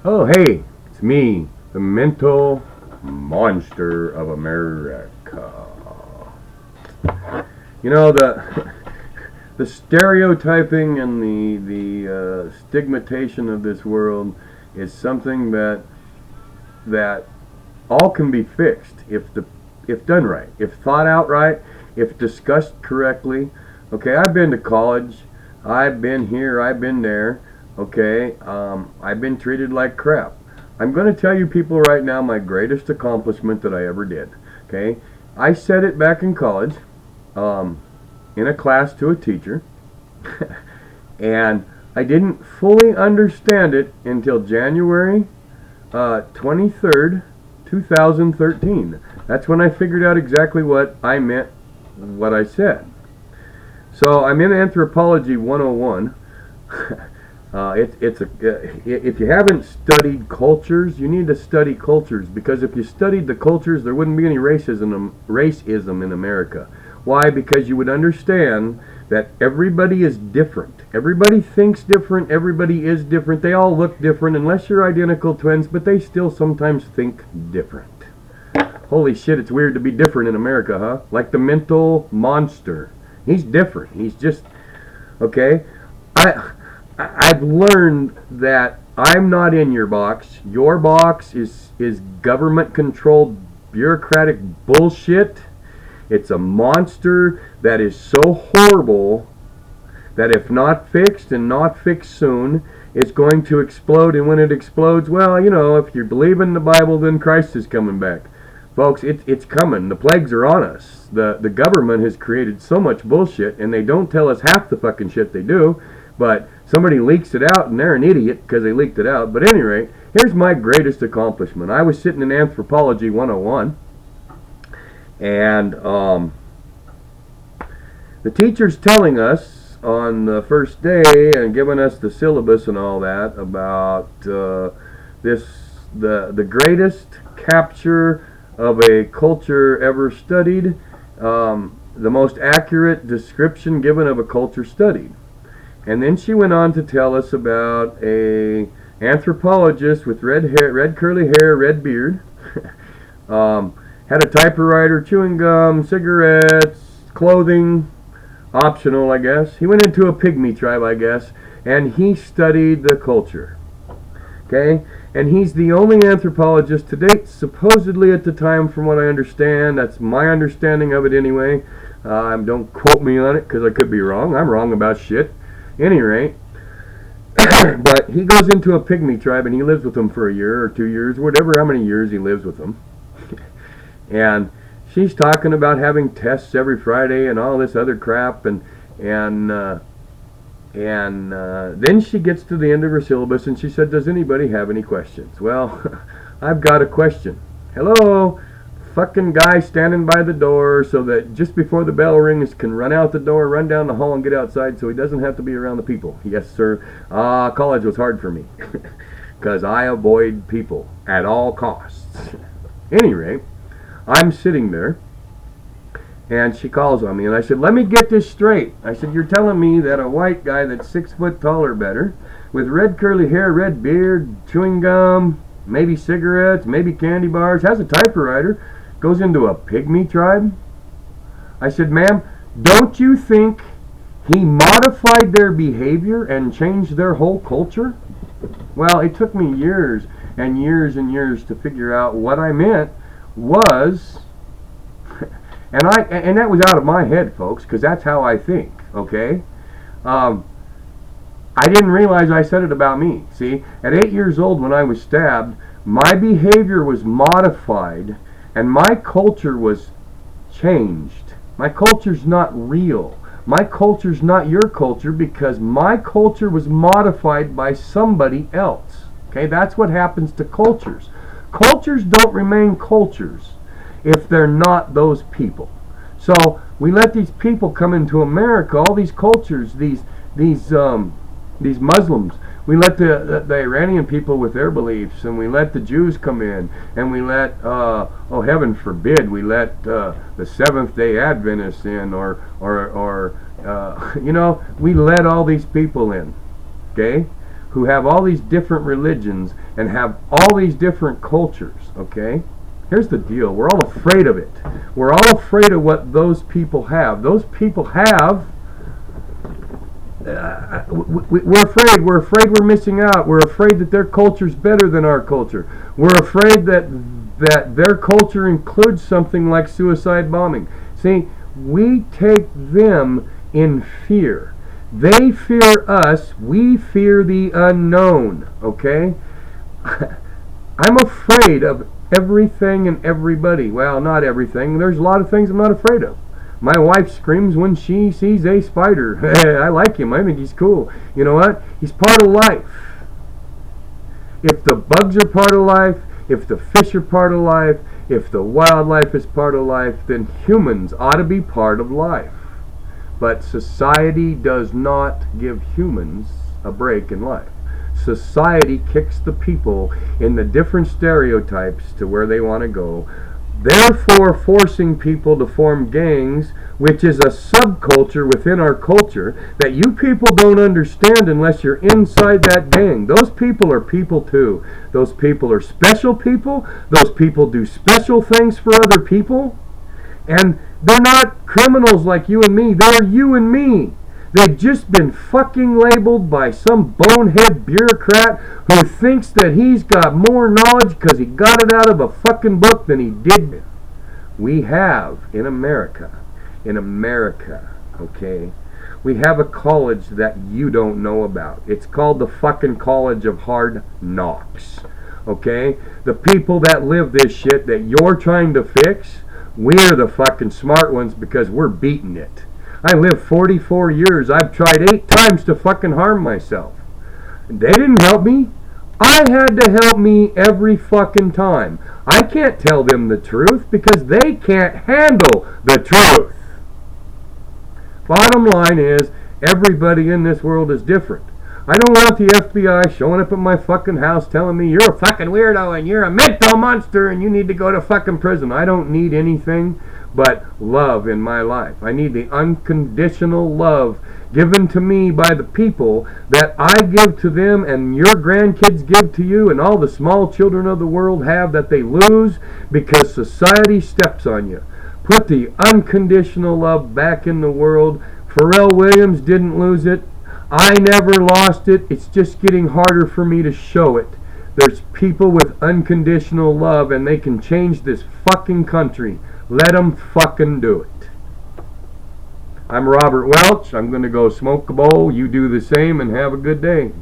Oh, hey, it's me, the mental monster of America. You know, the stereotyping and the stigmatization of this world is something that all can be fixed if done right, if thought out right, if discussed correctly. Okay, I've been to college, I've been here, I've been there. Okay, I've been treated like crap. I'm going to tell you people right now my greatest accomplishment that I ever did. Okay, I said it back in college, um, in a class to a teacher, and I didn't fully understand it until January 23rd, 2013. That's when I figured out exactly what I meant, what I said. So I'm in Anthropology 101. If you haven't studied cultures, you need to study cultures, because if you studied the cultures, there wouldn't be any racism in America. Why? Because you would understand that everybody is different. Everybody thinks different. Everybody is different. They all look different, unless you're identical twins, but they still sometimes think different. Holy shit, it's weird to be different in America, huh? Like the mental monster. He's different. He's just, okay? I've learned that I'm not in your box. Your box is government-controlled bureaucratic bullshit. It's a monster that is so horrible that if not fixed, and not fixed soon, it's going to explode. And when it explodes, well, you know, if you believe in the Bible, then Christ is coming back. Folks, it's coming. The plagues are on us. The government has created so much bullshit, and they don't tell us half the fucking shit they do. But somebody leaks it out, and they're an idiot because they leaked it out. But at any rate, here's my greatest accomplishment. I was sitting in Anthropology 101, and the teacher's telling us on the first day and giving us the syllabus and all that about the greatest capture of a culture ever studied, the most accurate description given of a culture studied. And then she went on to tell us about a anthropologist with red hair, red curly hair, red beard, had a typewriter, chewing gum, cigarettes, clothing, optional, I guess. He went into a pygmy tribe, I guess, and he studied the culture. Okay? And he's the only anthropologist to date, supposedly at the time, from what I understand. That's my understanding of it anyway. Don't quote me on it, because I could be wrong. I'm wrong about shit. Any rate, but he goes into a pygmy tribe and he lives with them for a year or 2 years, whatever, how many years he lives with them. And she's talking about having tests every Friday and all this other crap, and then she gets to the end of her syllabus and she said, "Does anybody have any questions?" Well, I've got a question. Hello? Fucking guy standing by the door so that just before the bell rings can run out the door, run down the hall and get outside so he doesn't have to be around the people. Yes, sir. College was hard for me because I avoid people at all costs. Any rate, I'm sitting there and she calls on me and I said, "Let me get this straight." I said, "You're telling me that a white guy that's 6 foot tall or better, with red curly hair, red beard, chewing gum, maybe cigarettes, maybe candy bars, has a typewriter, goes into a pygmy tribe?" I said, "Ma'am, don't you think he modified their behavior and changed their whole culture?" Well, it took me years and years and years to figure out what I meant was, and that was out of my head, folks, because that's how I think, okay? I didn't realize I said it about me. See, at 8 years old when I was stabbed, my behavior was modified and my culture was changed. My culture's not real. My culture's not your culture because my culture was modified by somebody else. Okay, that's what happens to cultures. Cultures don't remain cultures if they're not those people. So we let these people come into America, all these cultures, these Muslims. We let the Iranian people with their beliefs, and we let the Jews come in, and we let, heaven forbid, we let the Seventh-day Adventists in, or We let all these people in, okay, who have all these different religions and have all these different cultures, okay? Here's the deal. We're all afraid of it. We're all afraid of what those people have. Those people have... we're afraid. We're afraid we're missing out. We're afraid that their culture's better than our culture. We're afraid that their culture includes something like suicide bombing. See, we take them in fear. They fear us. We fear the unknown. Okay? I'm afraid of everything and everybody. Well, not everything. There's a lot of things I'm not afraid of. My wife screams when she sees a spider. I like him. I think he's cool. You know what? He's part of life. If the bugs are part of life, if the fish are part of life, if the wildlife is part of life, then humans ought to be part of life. But society does not give humans a break in life. Society kicks the people in the different stereotypes to where they want to go, therefore forcing people to form gangs, which is a subculture within our culture that you people don't understand unless you're inside that gang. Those people are people too. Those people are special people. Those people do special things for other people. And they're not criminals like you and me. They're you and me. They've just been fucking labeled by some bonehead bureaucrat who thinks that he's got more knowledge because he got it out of a fucking book than he did. We have in America, okay, we have a college that you don't know about. It's called the fucking College of Hard Knocks, okay? The people that live this shit that you're trying to fix, we're the fucking smart ones because we're beating it. I lived 44 years. I've tried 8 times to fucking harm myself. They didn't help me. I had to help me every fucking time. I can't tell them the truth because they can't handle the truth. Bottom line is, everybody in this world is different. I don't want the FBI showing up at my fucking house telling me you're a fucking weirdo and you're a mental monster and you need to go to fucking prison. I don't need anything but love in my life. I need the unconditional love given to me by the people that I give to them and your grandkids give to you and all the small children of the world have that they lose because society steps on you. Put the unconditional love back in the world. Pharrell Williams didn't lose it. I never lost it. It's just getting harder for me to show it. There's people with unconditional love and they can change this fucking country. Let them fucking do it. I'm Robert Welch. I'm going to go smoke a bowl. You do the same and have a good day.